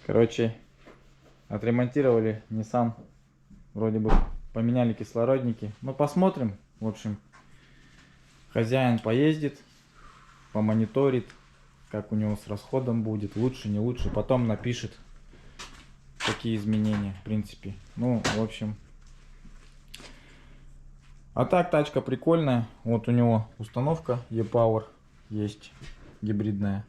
Короче, отремонтировали Nissan. Вроде бы поменяли кислородники. Ну, посмотрим. В общем, хозяин поездит, помониторит, как у него с расходом будет, лучше, не лучше. Потом напишет, какие изменения, в принципе. Ну, в общем. А так, тачка прикольная. Вот у него установка E-Power есть, гибридная.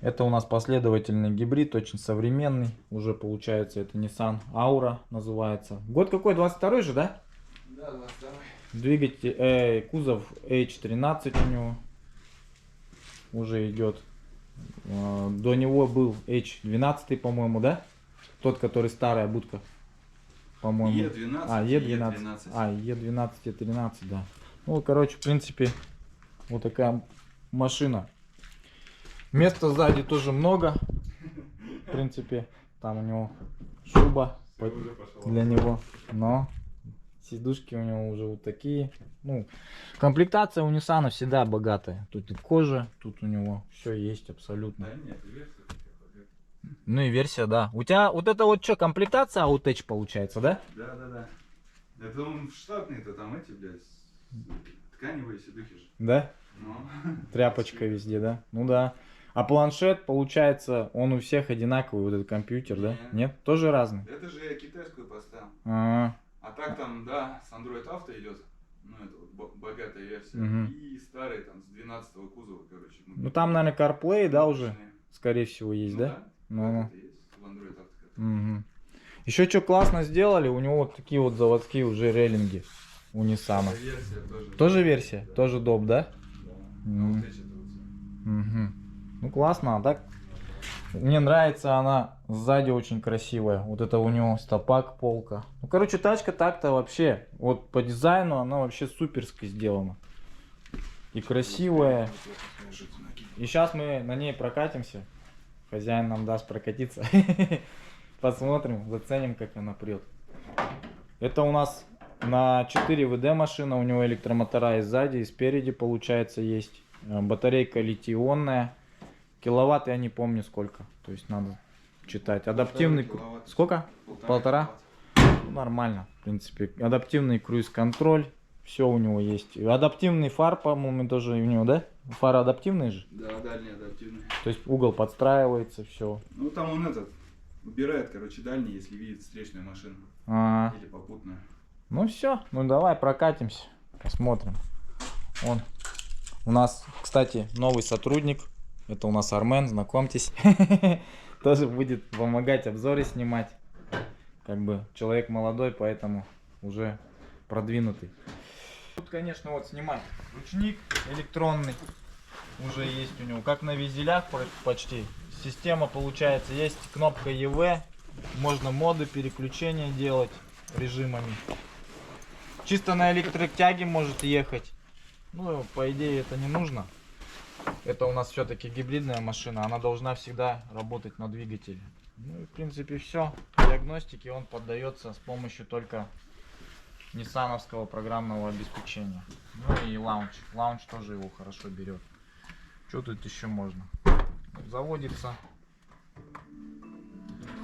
Это у нас последовательный гибрид, очень современный. Уже получается, это Nissan Aura называется. Год какой? 22 же, да? Да, 22. Двигатель, кузов H13 у него уже идет. До него был H12, по-моему, да? Тот, который старая будка, по-моему. E12. E12. E12, E13, да. Ну, короче, в принципе, вот такая машина. Места сзади тоже много. В принципе, там у него шуба для него. Но сидушки у него уже вот такие. Ну, комплектация у Nissan всегда богатая. Тут и кожа, тут у него все есть абсолютно. Да нет, версия. Ну и версия, да. У тебя вот это вот что, комплектация Outtech получается, да? Да. Это он штатный-то там эти, блядь, тканевые сидухи же. Да? Ну. Тряпочка везде, да? Ну да. А планшет, получается, он у всех одинаковый, вот этот компьютер, да? Нет? Тоже разный? Это же я китайскую поставил. А Так там, да, с Android Auto идет. Ну, это вот богатая версия. Угу. И старый там с 12-го кузова, короче. Ну там, наверное, CarPlay, да, уже? Скорее всего, есть, ну, да? Ну. Это есть в Android Auto. Угу. Еще что классно сделали, у него вот такие вот заводские уже рейлинги у Nissan. Версия тоже. Тоже версия? Тоже доп, да? Да. Мгм. Вот эти вот все. Угу. Ну классно, а так мне нравится она сзади очень красивая. Вот это у него стопак, полка. Ну короче, тачка так-то вообще, вот по дизайну она вообще суперски сделана. И красивая. И сейчас мы на ней прокатимся. Хозяин нам даст прокатиться. Посмотрим, заценим, как она прет. Это у нас на 4 ВД машина. У него электромотора и сзади, и спереди получается есть. Батарейка литий-ионная. Киловатт я не помню сколько. То есть надо читать. Адаптивный... Сколько? Полтора? Ну, нормально, в принципе. Адаптивный круиз-контроль. Все у него есть. Адаптивный фар, по-моему, тоже у него, да? Фары адаптивные же? Да, дальний адаптивный. То есть угол подстраивается, все. Ну там он этот убирает, короче, дальний, если видит встречную машину. Или попутную. Ну все, ну давай прокатимся, посмотрим. Он у нас, кстати, новый сотрудник. Это у нас Армен, знакомьтесь. Тоже будет помогать обзоры снимать. Как бы человек молодой, поэтому уже продвинутый. Тут, конечно, вот снимать ручник электронный уже есть у него, как на визелях почти. Система получается, есть кнопка EV, можно моды переключения делать режимами. Чисто на электротяге может ехать. Ну, по идее, это не нужно. Это у нас все-таки гибридная машина, она должна всегда работать на двигателе. Ну и в принципе все. Диагностике он поддается с помощью только ниссановского программного обеспечения. Ну и лаунч. Лаунч тоже его хорошо берет. Что тут еще можно? Заводится.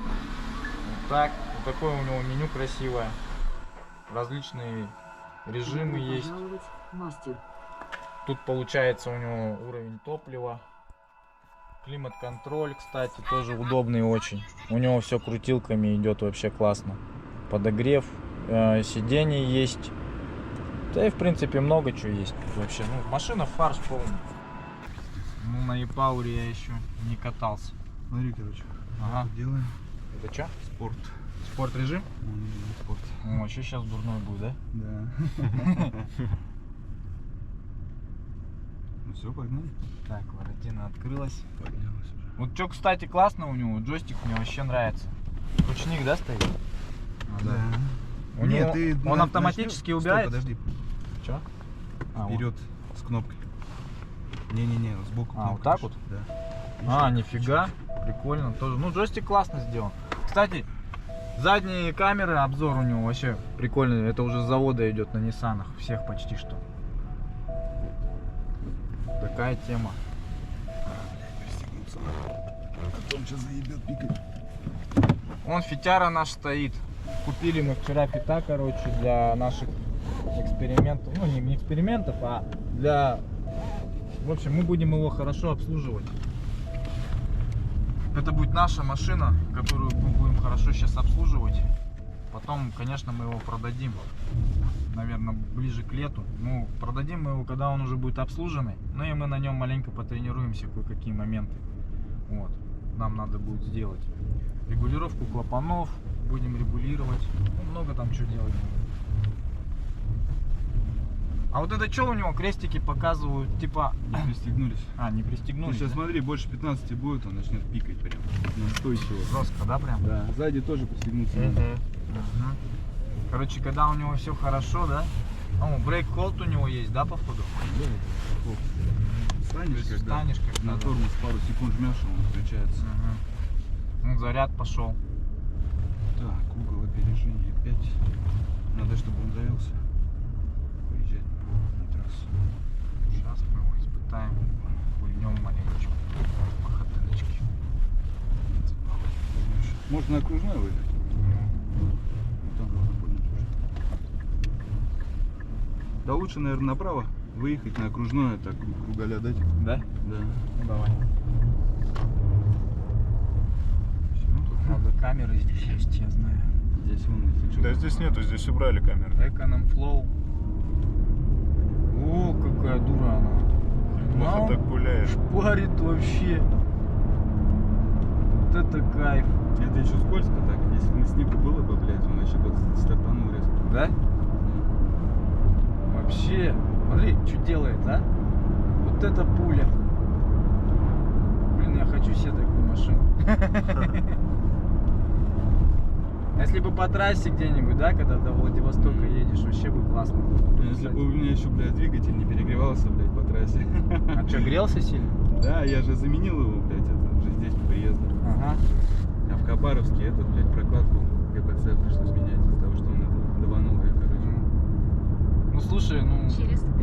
Вот так. Вот такое у него меню красивое. Различные режимы есть. Мастер. Тут получается у него уровень топлива. Климат-контроль, кстати, тоже удобный очень. У него все крутилками идет вообще классно. Подогрев, сидений есть. Да и в принципе много чего есть вообще. Ну, машина фарш полный. Ну на E-Power я еще не катался. Смотри, короче. Ага. Делаем. Это что? Спорт. Спорт режим? Спорт. Ну, вообще сейчас дурной будет, да? Да. Ну все, погнали. Так, воротина открылась. Поднялась уже. Вот что, кстати, классно у него, джойстик мне вообще нравится. Ручник, да, стоит? Да. У Нет, него, ты он автоматически убирает? Стой, подожди. Что? Вперед с кнопкой. Не-не-не, сбоку кнопка. вот так вот? Да. Нифига. Прикольно тоже. Ну, джойстик классно сделан. Кстати, задние камеры, обзор у него вообще прикольный. Это уже с завода идет на Ниссанах. Всех почти что. Такая тема. Потом сейчас заебет пикать. Вон фитяра наш стоит. Купили мы вчера фита, короче, для наших экспериментов. Ну, не экспериментов, а для... В общем, мы будем его хорошо обслуживать. Это будет наша машина, которую мы будем хорошо сейчас обслуживать. Потом, конечно, мы его продадим. Наверное, ближе к лету. Ну, продадим мы его, когда он уже будет обслуженный. Ну и мы на нем маленько потренируемся, кое-какие моменты. Вот. Нам надо будет сделать регулировку клапанов. Будем регулировать. Ну, много там что делать. А вот это что у него крестики показывают, типа... Не пристегнулись. А, не Ну, пристегнулись. сейчас да? смотри, больше 15 будет, он начнет пикать прям. Настойчиво. Жестко, да, прям? Да, сзади тоже пристегнуться надо. Мгм. Короче, когда у него все хорошо, да? О, брейк-холд у него есть, да, походу? Да, это хоп. Станешь, когда Станешь, когда... на тормоз пару секунд жмешь, он включается. Мгм. Ну, заряд пошел. Так, угол опережения 5. Надо, чтобы он завелся. Выезжать на трассу. Сейчас мы его испытаем. Хуйнем маленечко. По ходыночке. Можно на окружной выехать. Вот там можно поднять уже. Да лучше, наверное, направо выехать на окружное, так кругаля дать. Да? Да. Ну, давай. Тут, правда, камеры здесь есть, я знаю. Здесь вон, если что. Да здесь нету, здесь убрали камеры. Econom Flow. О, какая дура она. Плохо так пуляешь. Шпарит вообще. Вот это кайф. Это еще скользко так. Если на снегу было бы, блядь, он еще вот стартанул резко. Да? Вообще. Смотри, что делает, а? Вот это пуля. Блин, я хочу себе такую машину. Если бы по трассе где-нибудь, да, когда до Владивостока едешь, вообще бы классно. Если бы у меня еще, блядь, двигатель не перегревался, блядь, по трассе. А что, грелся сильно? Да, я же заменил его, блядь, это уже здесь по приезду. Ага. А в Хабаровске этот, блядь, прокладку ГПЦ пришлось менять из-за того, что он это даванул ее, короче. Ну слушай, ну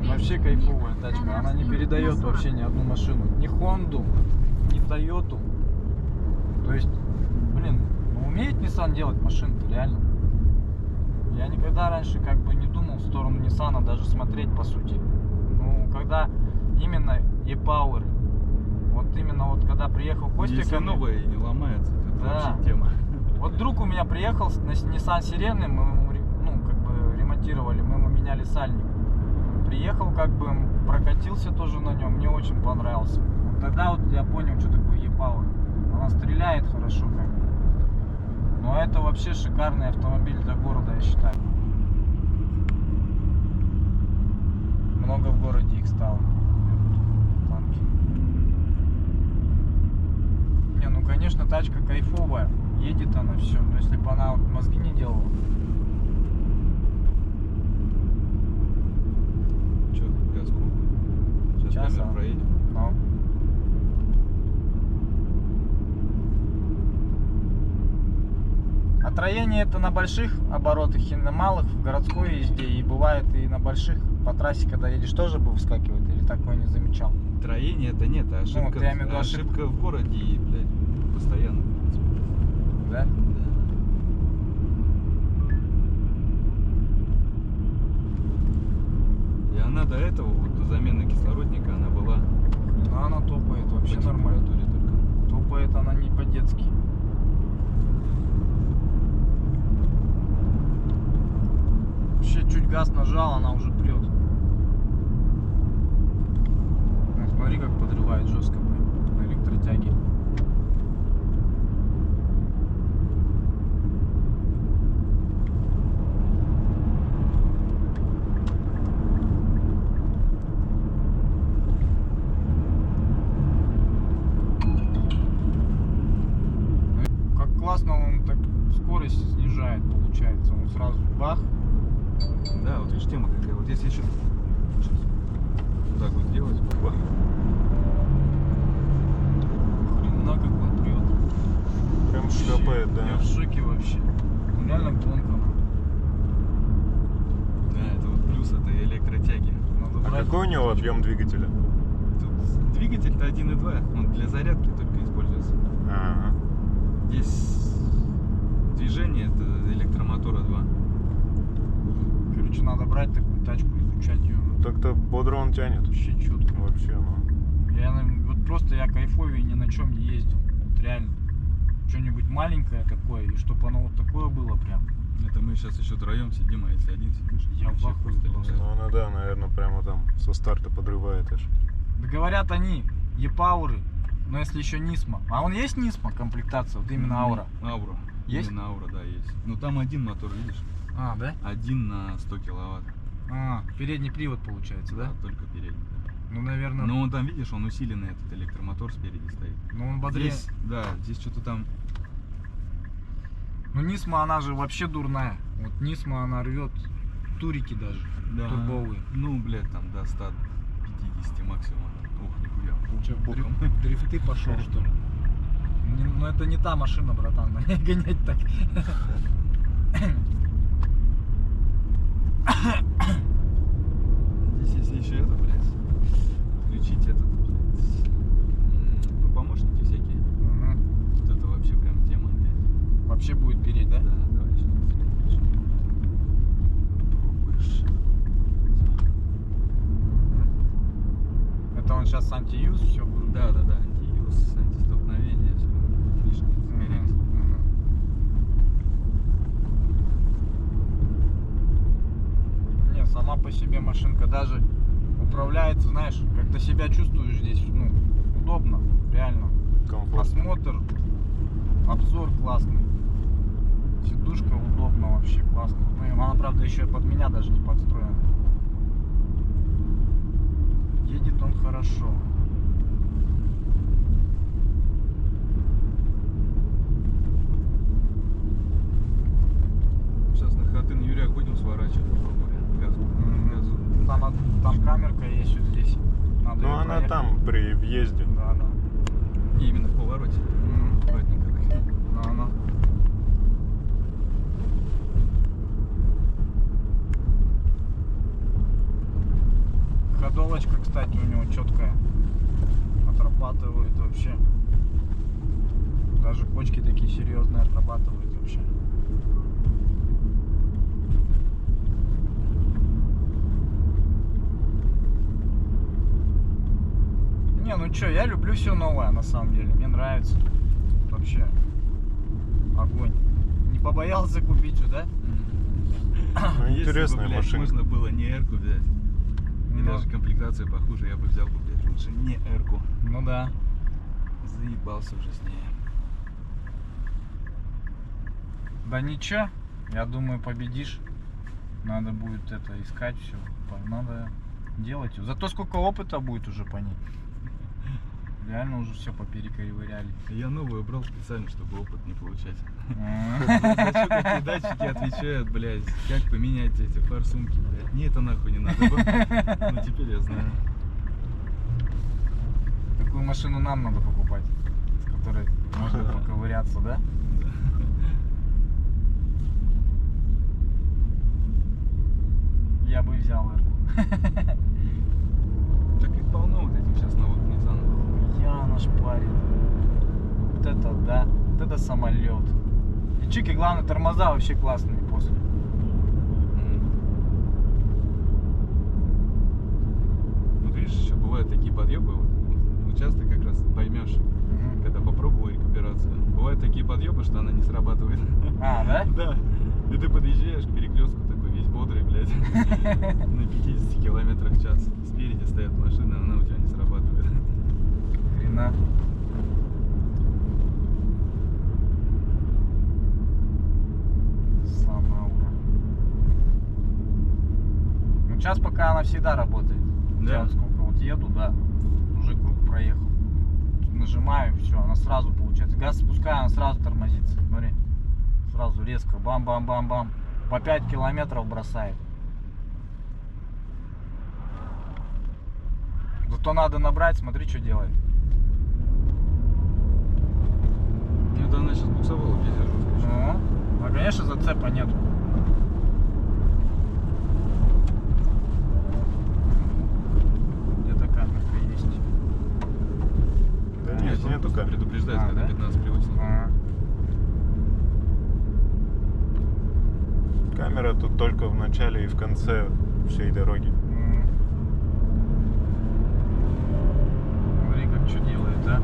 вообще кайфовая тачка. Она не передает вообще ни одну машину. Ни Хонду, ни Тойоту. То есть, блин, ну умеет Nissan делать машины-то реально. Я никогда раньше как бы не думал в сторону Nissan даже смотреть по сути. Ну, когда именно e-Power, вот именно вот когда приехал Костя Если ко мне, новая и не ломается, то это Да. вообще тема. вот друг у меня приехал на Nissan Sirene, мы ему, ну, как бы ремонтировали, мы ему меняли сальник. Приехал, как бы прокатился тоже на нем, мне очень понравился. Вот тогда вот я понял, что такое e-Power. Она стреляет хорошо, как бы. Но это вообще шикарный автомобиль для города, я считаю. Много в городе их стало. Танки. Не, ну конечно, тачка кайфовая. Едет она все. Но если бы она вот мозги не делала. Че, газку? Сейчас Сейчас, камера проедет. Ну. А троение это на больших оборотах и на малых в городской езде. И бывает и на больших по трассе, когда едешь, тоже бы выскакивает. Или такое не замечал? Троение это нет, а ошибка, вот я имею в виду ошибка в городе и, блядь, постоянно. в принципе. Да? Да. И она до этого, вот до замены кислородника, она была Ну она топает вообще по нормально. температуре только. Топает она не по-детски. Вообще чуть газ нажал, она уже прет. Ну, смотри, как подрывает жестко прям на электротяге. Как классно он так скорость снижает, получается. Он сразу бах. Да, вот видишь, тема какая. Вот если еще сейчас вот так вот сделать, бах. Хрена как он прет. Прям шлепает, Я да. в шоке вообще. Ну, реально гонка. Да, это вот плюс этой электротяги. Надо А брать. какой у него объем двигателя? Тут двигатель-то 1.2, он для зарядки только используется. Ага. Здесь движение это электромотора 2. Короче, надо брать такую тачку, изучать ее. Так-то бодро он тянет. Вообще четко. Вообще, ну. Вот просто я кайфовее ни на чем не ездил. Вот реально. Что-нибудь маленькое такое, и чтобы оно вот такое было прям. Это мы сейчас еще втроем сидим, а если один сидишь, Я вообще в ахуе просто. летает. Ну она, да, наверное, прямо там со старта подрывает аж. Да говорят они, E-Power, но если еще Нисма. А он есть Нисма комплектация, вот именно Аура? Аура. Есть? Именно Аура, да, есть. Ну там один мотор, видишь? А, да? Один на 100 киловатт. А, передний привод получается, да? Только передний. Да. Ну, наверное, Но он там, видишь, он усиленный, этот электромотор спереди стоит. ну он бодрее. Здесь, да, здесь что-то там. Ну, Нисма, она же вообще дурная. Вот Нисма, она рвет турики даже, Да, турбовые. ну, блядь, там до 150 максимум. Ух, нихуя. Че, Боком. дрифты пошел, что ли? Ну, это не та машина, братан, гонять так. Здесь, если еще это, блядь, включить этот, блядь, ну, помощники всякие. Мгм. Вот это вообще прям тема, блядь. Вообще будет переть, да? Да, давай сейчас включим. Пробуешь. Это он сейчас анти-юз все будет? Да, антиюз, антистолкновение, все. Фишки загорелись. Не, сама по себе машинка даже управляется, знаешь, как ты себя чувствуешь здесь, ну, удобно, реально. Комфортно. Осмотр, обзор классный. Сидушка удобно вообще, классно. Ну, и она, правда, еще и под меня даже не подстроена. Едет он хорошо. Сейчас на Хатын-Юряк будем сворачивать, попробуем. Газу. Там камерка есть вот здесь. Надо Ну её она проехать. там при въезде. Да, да. И именно в повороте. Аккуратненько. Да. Ходовочка, кстати, у него четкая. Отрабатывает вообще. Даже почки такие серьезные отрабатывают вообще. Не, ну чё, я люблю все новое на самом деле. Мне нравится. Вообще. Огонь. Не побоялся купить же, да? Ну, Если бы, интересная блядь, машинка. можно было не Эрку взять. И Ну. даже комплектацию похуже, я бы взял бы, блядь, лучше не Эрку. Ну да. Заебался уже с ней. Да ничего, я думаю, победишь. Надо будет это искать все. Надо делать. Зато сколько опыта будет уже по ней. Реально уже все поперековыряли. Я новую брал специально, чтобы опыт не получать. А. Зачем какие датчики отвечают, блядь, как поменять эти форсунки, блядь. Мне это нахуй не надо было. Но теперь я знаю. Такую машину нам надо покупать, с которой можно поковыряться, да? Я бы взял эту. Так их полно вот этих сейчас новых Низанов. Яна шпарит. Вот это да. Вот это самолет. И чики, главное, тормоза вообще классные после. Вот видишь, еще бывают такие подъебы, вот часто как раз поймешь, когда попробовал рекуперацию. Бывают такие подъебы, что она не срабатывает. А, да? Да. И ты подъезжаешь к перекрестку такой весь бодрый, блядь, на 50 километрах в час. Спереди стоят машины, она у тебя не срабатывает. Хрена. Самаура. Ну, сейчас пока она всегда работает. Да. Я вот сколько вот еду, да, уже круг проехал. Нажимаю, все, она сразу получается. Газ спускаю, она сразу тормозится. Смотри. Сразу резко. Бам-бам-бам-бам. По 5 километров бросает. Зато надо набрать, смотри, что делает. Ну это она сейчас буксовала пиздец. Ну, а конечно зацепа нету. Где-то камерка есть. Да Нет, нет, он нету просто камеры. предупреждает, А, когда да? 15 превышает. я тут только в начале и в конце всей дороги. Смотри, как что делает, а?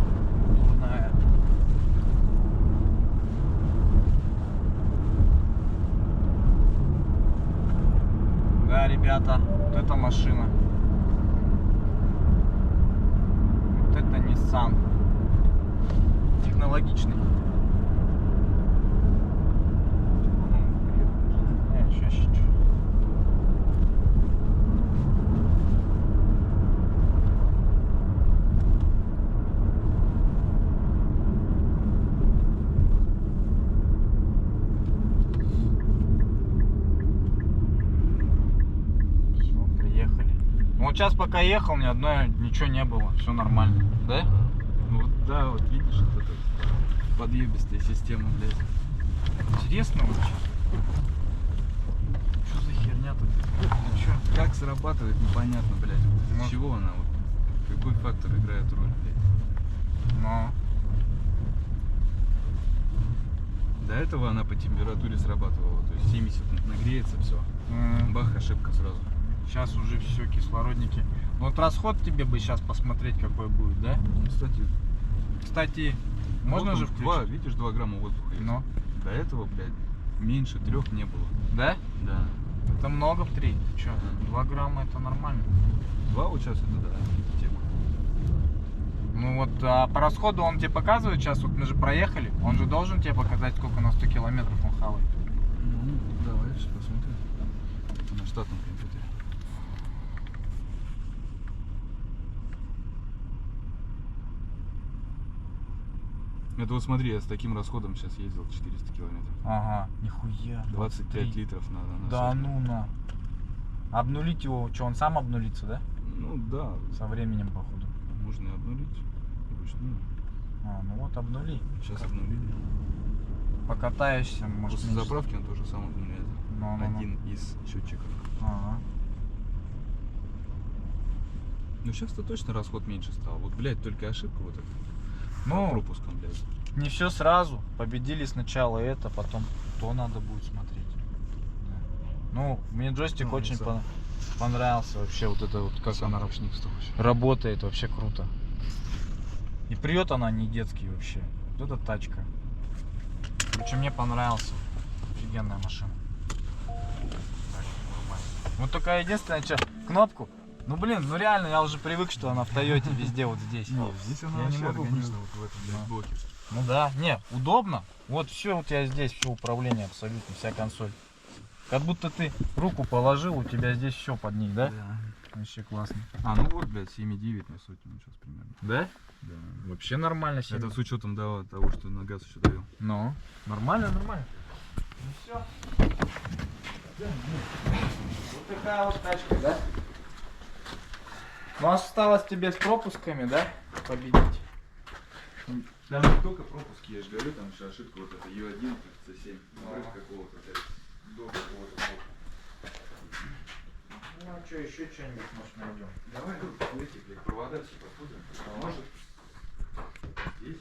Дурная. Да, ребята, вот эта машина. Вот это Nissan. Технологичный. Еще чуть-чуть. Все, приехали. Ну вот сейчас пока ехал, ни одной ничего не было, все нормально, да? Ну вот да, вот видишь, вот эта подъебистая система, блядь. Интересно вообще. Что за херня тут? Ну чё? Как срабатывает, непонятно, блядь. Ну. С чего она вот? Какой фактор играет роль, блядь? Ну, До этого она по температуре срабатывала, то есть 70 нагреется, все. Бах, ошибка сразу. сейчас уже все, кислородники. Ну вот расход тебе бы сейчас посмотреть, какой будет, да? Кстати, Можно вот же он, два, включить? видишь, 2 грамма воздуха есть. Ну, До этого, блядь, меньше 3 не было. да? Да. Это много в 3. Ты чё? 2 грамма это нормально. 2 вот сейчас это да, тема. Ну вот а по расходу он тебе показывает сейчас, вот мы же проехали, он же должен тебе показать, сколько на 100 километров он хавает. Ну, давай сейчас посмотрим. На штатном компьютере. Это вот смотри, я с таким расходом сейчас ездил 400 километров. Ага, нихуя. 25 23. литров надо на Да сотню. ну на. Обнулить его, что он сам обнулится, да? Ну да, Со временем, походу. можно и обнулить вручную. А, ну вот обнули. Сейчас обнулили. Покатаешься, может. После меньше. заправки он тоже сам обнуляет. Ну. Один из счетчиков. Ага. Ну сейчас-то точно расход меньше стал. Вот, блядь, только ошибка вот эта. Ну. По пропускам, блядь. Не все сразу. Победили сначала это, потом то надо будет смотреть. Да. Ну, мне джойстик Ну, очень сам. понравился вообще. Вот это вот как Сам она ручник стал вообще. работает, вообще круто. И прет она не детский вообще. Вот эта тачка. Короче, мне понравился. Офигенная машина. Так, врубай. Вот только единственное, что кнопку. Ну блин, ну реально, я уже привык, что она в Тойоте везде вот здесь. Нет, здесь она Я не вообще могу, органично блин. вот в этом, блядь, Да. блоке. Ну да, не, удобно. Вот все у тебя здесь, все управление абсолютно, вся консоль. Как будто ты руку положил, у тебя здесь все под ней, да? Вообще классно. А, ну вот, блядь, 7,9 на сотню сейчас примерно. Да? Да. Вообще нормально себе. Это с учетом того, что на газ еще давил. Ну, нормально, нормально. Ну все. Вот такая вот тачка, да? Ну осталось тебе с пропусками, да, победить? Там не только пропуски, я же говорю, там еще ошибка вот эта U1, C7, какого-то, до какого-то. Ну а что, еще что-нибудь может найдем? Давай эти, блядь, провода все посмотрим. Может, здесь.